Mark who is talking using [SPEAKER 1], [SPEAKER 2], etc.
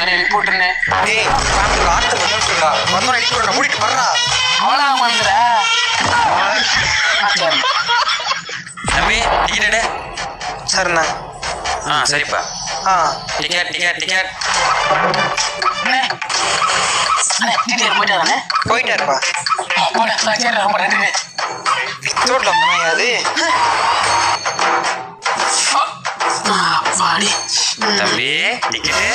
[SPEAKER 1] மாதிரி எழுதி போட்டுருந்தேன்.
[SPEAKER 2] மூடிட்டு வர்றா.
[SPEAKER 1] அவ்வளோ வந்துற
[SPEAKER 3] தம்பி டிக்கெட்டு
[SPEAKER 2] சரிண்ணா.
[SPEAKER 3] சரிப்பா. டிக்கெட் டிக்கெட் டிக்கெட்
[SPEAKER 1] போயிட்டாதானே?
[SPEAKER 2] போயிட்டாருப்பா.
[SPEAKER 1] ரொம்ப நன்றி.
[SPEAKER 2] வித்தோட்ல அது
[SPEAKER 1] பாடி
[SPEAKER 3] தம்பி டிக்கெட்டு